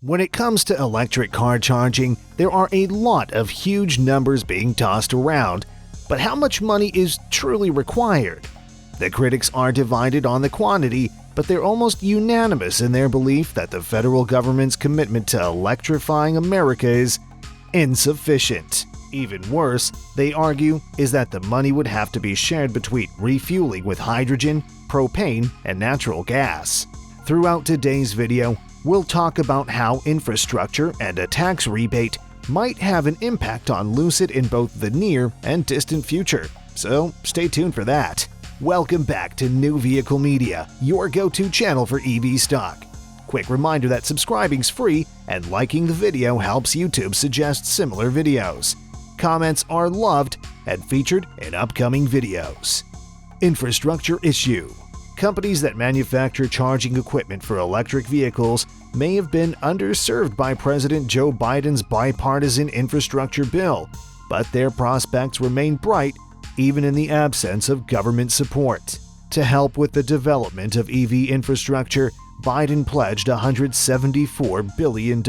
When it comes to electric car charging, there are a lot of huge numbers being tossed around, but how much money is truly required? The critics are divided on the quantity, but they're almost unanimous in their belief that the federal government's commitment to electrifying America is insufficient. Even worse, they argue, is that the money would have to be shared between refueling with hydrogen, propane, and natural gas. Throughout today's video, we'll talk about how infrastructure and a tax rebate might have an impact on Lucid in both the near and distant future, so stay tuned for that. Welcome back to New Vehicle Media, your go-to channel for EV stock. Quick reminder that subscribing's free and liking the video helps YouTube suggest similar videos. Comments are loved and featured in upcoming videos. Infrastructure issue. Companies that manufacture charging equipment for electric vehicles may have been underserved by President Joe Biden's bipartisan infrastructure bill, but their prospects remain bright even in the absence of government support. To help with the development of EV infrastructure, Biden pledged $174 billion.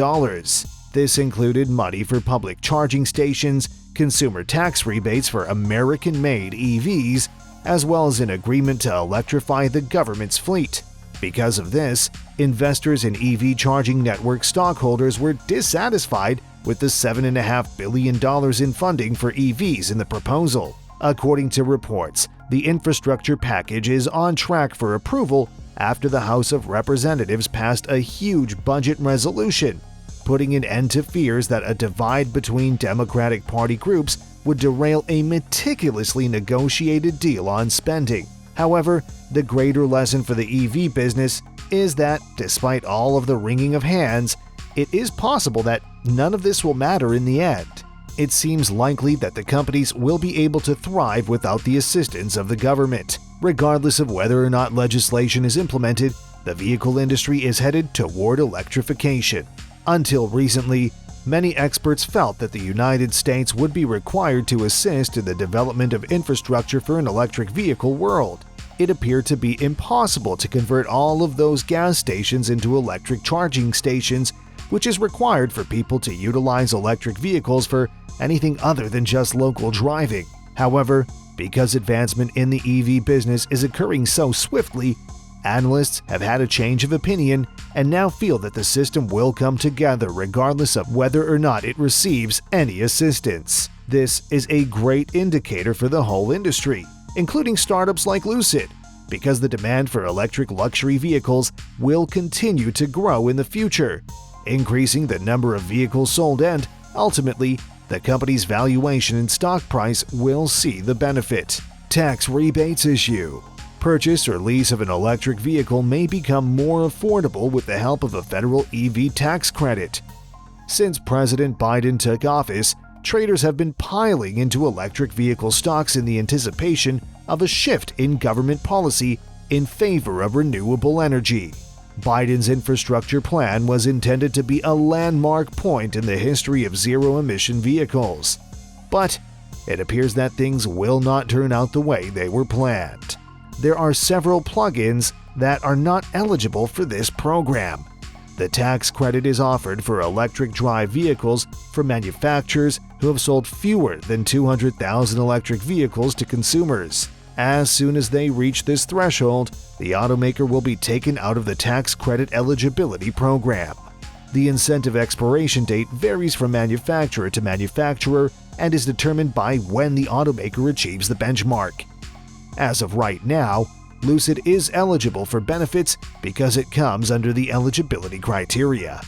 This included money for public charging stations, consumer tax rebates for American-made EVs, as well as an agreement to electrify the government's fleet. Because of this, investors in EV charging network stockholders were dissatisfied with the $7.5 billion in funding for EVs in the proposal. According to reports, the infrastructure package is on track for approval after the House of Representatives passed a huge budget resolution, putting an end to fears that a divide between Democratic Party groups would derail a meticulously negotiated deal on spending. However, the greater lesson for the EV business is that, despite all of the wringing of hands, it is possible that none of this will matter in the end. It seems likely that the companies will be able to thrive without the assistance of the government. Regardless of whether or not legislation is implemented, the vehicle industry is headed toward electrification. Until recently, many experts felt that the United States would be required to assist in the development of infrastructure for an electric vehicle world. It appeared to be impossible to convert all of those gas stations into electric charging stations, which is required for people to utilize electric vehicles for anything other than just local driving. However, because advancement in the EV business is occurring so swiftly, analysts have had a change of opinion and now feel that the system will come together regardless of whether or not it receives any assistance. This is a great indicator for the whole industry, including startups like Lucid, because the demand for electric luxury vehicles will continue to grow in the future, increasing the number of vehicles sold and, ultimately, the company's valuation and stock price will see the benefit. Tax rebates issue. Purchase or lease of an electric vehicle may become more affordable with the help of a federal EV tax credit. Since President Biden took office, traders have been piling into electric vehicle stocks in the anticipation of a shift in government policy in favor of renewable energy. Biden's infrastructure plan was intended to be a landmark point in the history of zero-emission vehicles. But it appears that things will not turn out the way they were planned. There are several plug-ins that are not eligible for this program. The tax credit is offered for electric drive vehicles for manufacturers who have sold fewer than 200,000 electric vehicles to consumers. As soon as they reach this threshold, the automaker will be taken out of the tax credit eligibility program. The incentive expiration date varies from manufacturer to manufacturer and is determined by when the automaker achieves the benchmark. As of right now, Lucid is eligible for benefits because it comes under the eligibility criteria.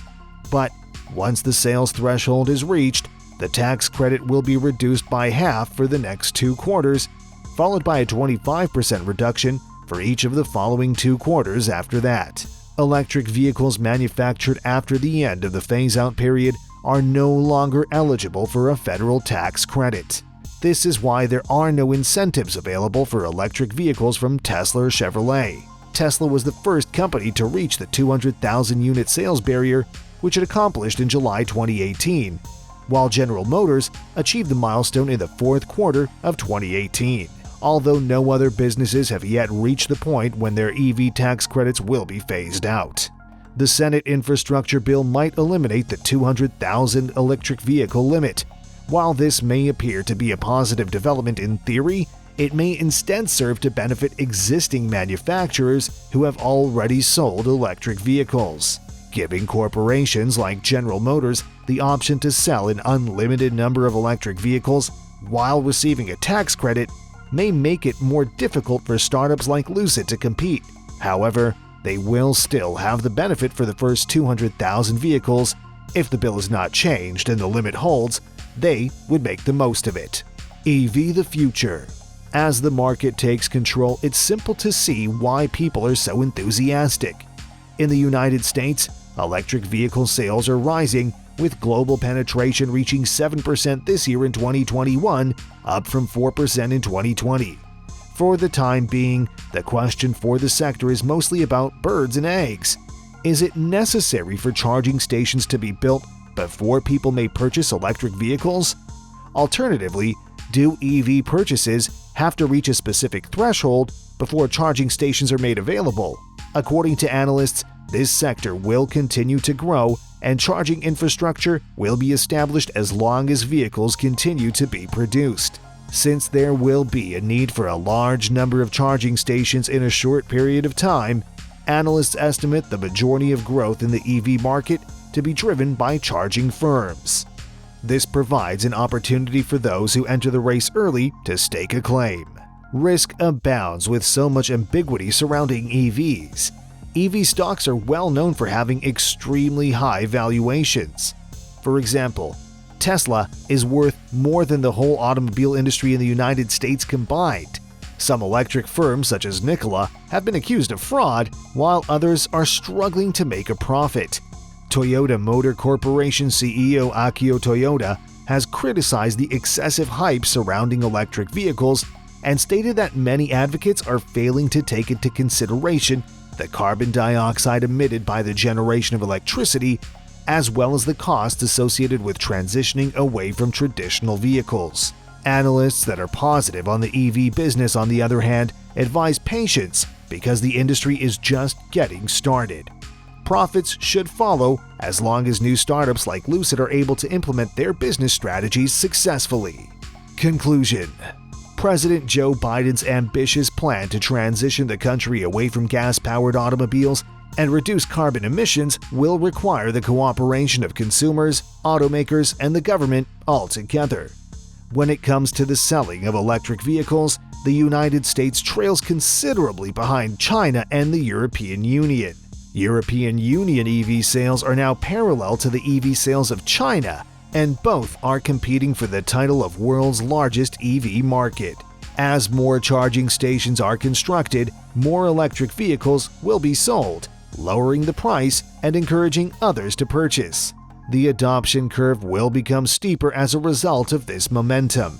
But once the sales threshold is reached, the tax credit will be reduced by half for the next 2 quarters, followed by a 25% reduction for each of the following 2 quarters after that. Electric vehicles manufactured after the end of the phase-out period are no longer eligible for a federal tax credit. This is why there are no incentives available for electric vehicles from Tesla or Chevrolet. Tesla was the first company to reach the 200,000 unit sales barrier, which it accomplished in July 2018, while General Motors achieved the milestone in the 4th quarter of 2018. Although no other businesses have yet reached the point when their EV tax credits will be phased out. The Senate infrastructure bill might eliminate the 200,000 electric vehicle limit. While this may appear to be a positive development in theory, it may instead serve to benefit existing manufacturers who have already sold electric vehicles. Giving corporations like General Motors the option to sell an unlimited number of electric vehicles while receiving a tax credit may make it more difficult for startups like Lucid to compete. However, they will still have the benefit for the first 200,000 vehicles. If the bill is not changed and the limit holds, they would make the most of it. EV the future. As the market takes control, it's simple to see why people are so enthusiastic. In the United States, electric vehicle sales are rising, with global penetration reaching 7% this year in 2021, up from 4% in 2020. For the time being, the question for the sector is mostly about birds and eggs. Is it necessary for charging stations to be built before people may purchase electric vehicles? Alternatively, do EV purchases have to reach a specific threshold before charging stations are made available? According to analysts, this sector will continue to grow and charging infrastructure will be established as long as vehicles continue to be produced. Since there will be a need for a large number of charging stations in a short period of time, analysts estimate the majority of growth in the EV market to be driven by charging firms. This provides an opportunity for those who enter the race early to stake a claim. Risk abounds with so much ambiguity surrounding EVs. EV stocks are well known for having extremely high valuations. For example, Tesla is worth more than the whole automobile industry in the United States combined. Some electric firms, such as Nikola, have been accused of fraud, while others are struggling to make a profit. Toyota Motor Corporation CEO Akio Toyoda has criticized the excessive hype surrounding electric vehicles and stated that many advocates are failing to take into consideration the carbon dioxide emitted by the generation of electricity, as well as the costs associated with transitioning away from traditional vehicles. Analysts that are positive on the EV business, on the other hand, advise patience because the industry is just getting started. Profits should follow as long as new startups like Lucid are able to implement their business strategies successfully. Conclusion: President Joe Biden's ambitious plan to transition the country away from gas-powered automobiles and reduce carbon emissions will require the cooperation of consumers, automakers, and the government altogether. When it comes to the selling of electric vehicles, the United States trails considerably behind China and the European Union. European Union EV sales are now parallel to the EV sales of China, and both are competing for the title of world's largest EV market. As more charging stations are constructed, more electric vehicles will be sold, lowering the price and encouraging others to purchase. The adoption curve will become steeper as a result of this momentum.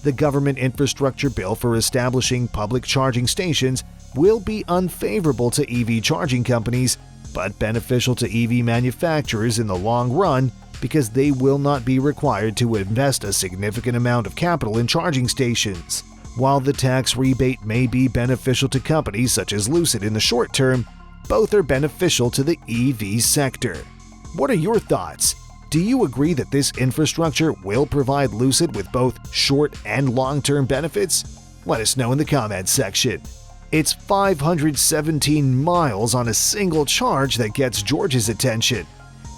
The government infrastructure bill for establishing public charging stations will be unfavorable to EV charging companies, but beneficial to EV manufacturers in the long run because they will not be required to invest a significant amount of capital in charging stations. While the tax rebate may be beneficial to companies such as Lucid in the short term, both are beneficial to the EV sector. What are your thoughts? Do you agree that this infrastructure will provide Lucid with both short and long-term benefits? Let us know in the comments section. It's 517 miles on a single charge that gets George's attention.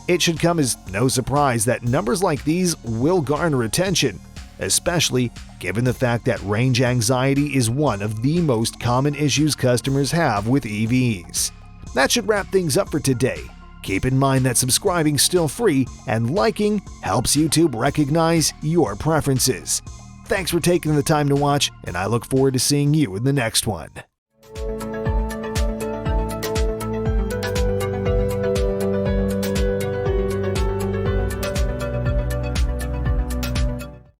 It should come as no surprise that numbers like these will garner attention, especially given the fact that range anxiety is one of the most common issues customers have with EVs. That should wrap things up for today. Keep in mind that subscribing is still free and liking helps YouTube recognize your preferences. Thanks for taking the time to watch, and I look forward to seeing you in the next one.